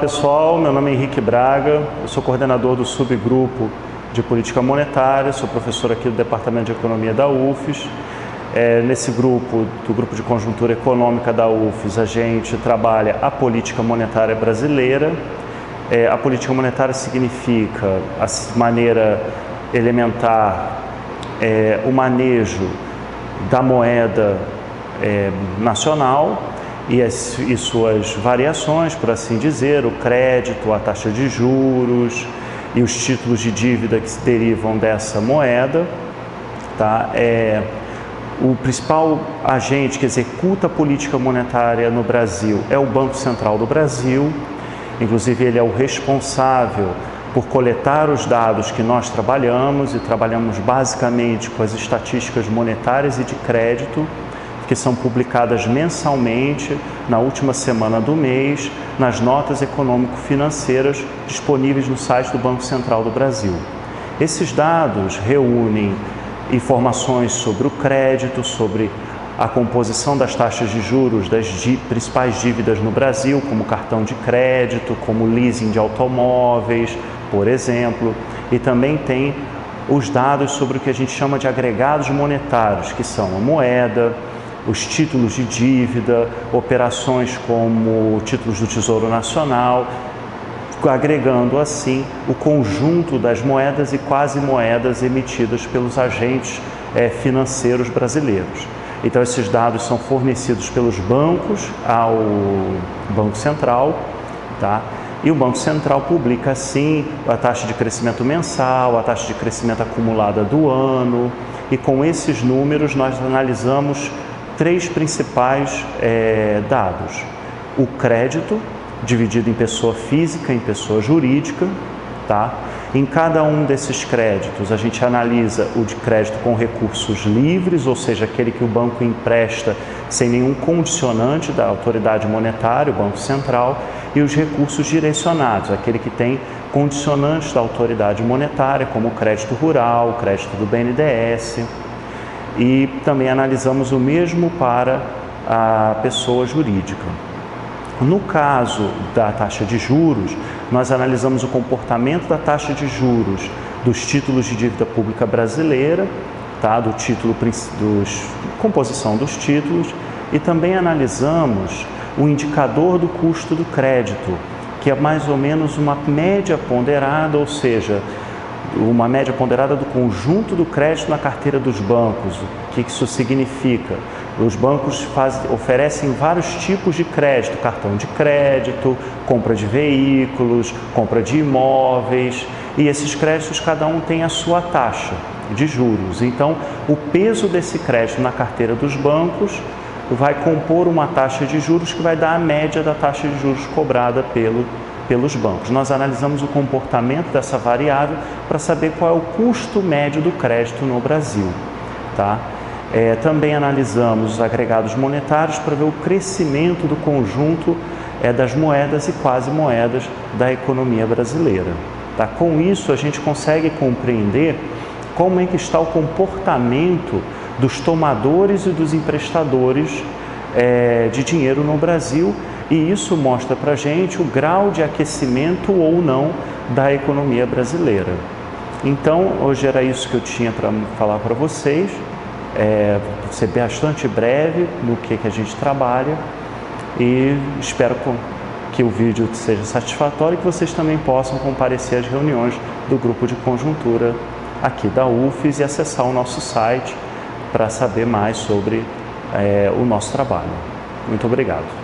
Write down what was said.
pessoal, meu nome é Henrique Braga, eu sou coordenador do subgrupo de política monetária, sou professor aqui do Departamento de Economia da UFES. Nesse grupo, do grupo de conjuntura econômica da UFES, a gente trabalha a política monetária brasileira. A política monetária significa, de maneira elementar, o manejo da moeda nacional e suas variações, por assim dizer, o crédito, a taxa de juros e os títulos de dívida que se derivam dessa moeda. Tá? O principal agente que executa a política monetária no Brasil é o Banco Central do Brasil. Inclusive, ele é o responsável por coletar os dados que nós trabalhamos, e trabalhamos basicamente com as estatísticas monetárias e de crédito, que são publicadas mensalmente, na última semana do mês, nas notas econômico-financeiras disponíveis no site do Banco Central do Brasil. Esses dados reúnem informações sobre o crédito, sobre a composição das taxas de juros das principais dívidas no Brasil, como cartão de crédito, como leasing de automóveis, por exemplo, e também tem os dados sobre o que a gente chama de agregados monetários, que são a moeda, os títulos de dívida, operações como títulos do Tesouro Nacional, agregando assim o conjunto das moedas e quase moedas emitidas pelos agentes financeiros brasileiros. Então, esses dados são fornecidos pelos bancos ao Banco Central, tá? E o Banco Central publica, assim, a taxa de crescimento mensal, a taxa de crescimento acumulada do ano, e com esses números nós analisamos três principais dados. O crédito, dividido em pessoa física e em pessoa jurídica, tá? Em cada um desses créditos, a gente analisa o de crédito com recursos livres, ou seja, aquele que o banco empresta sem nenhum condicionante da autoridade monetária, o Banco Central, e os recursos direcionados, aquele que tem condicionantes da autoridade monetária, como o crédito rural, o crédito do BNDES. E também analisamos o mesmo para a pessoa jurídica. No caso da taxa de juros, nós analisamos o comportamento da taxa de juros dos títulos de dívida pública brasileira, tá? Do título, composição dos títulos, e também analisamos o indicador do custo do crédito, que é mais ou menos uma média ponderada, ou seja, uma média ponderada do conjunto do crédito na carteira dos bancos. O que isso significa? Os bancos oferecem vários tipos de crédito: cartão de crédito, compra de veículos, compra de imóveis, e esses créditos cada um tem a sua taxa de juros. Então, o peso desse crédito na carteira dos bancos vai compor uma taxa de juros que vai dar a média da taxa de juros cobrada pelos bancos. Nós analisamos o comportamento dessa variável para saber qual é o custo médio do crédito no Brasil, tá? Também analisamos os agregados monetários para ver o crescimento do conjunto das moedas e quase moedas da economia brasileira. Tá? Com isso, a gente consegue compreender como é que está o comportamento dos tomadores e dos emprestadores de dinheiro no Brasil, e isso mostra para a gente o grau de aquecimento ou não da economia brasileira. Então, hoje era isso que eu tinha para falar para vocês. Vou ser bastante breve no que a gente trabalha, e espero que o vídeo seja satisfatório e que vocês também possam comparecer às reuniões do grupo de conjuntura aqui da UFES e acessar o nosso site para saber mais sobre o nosso trabalho. Muito obrigado.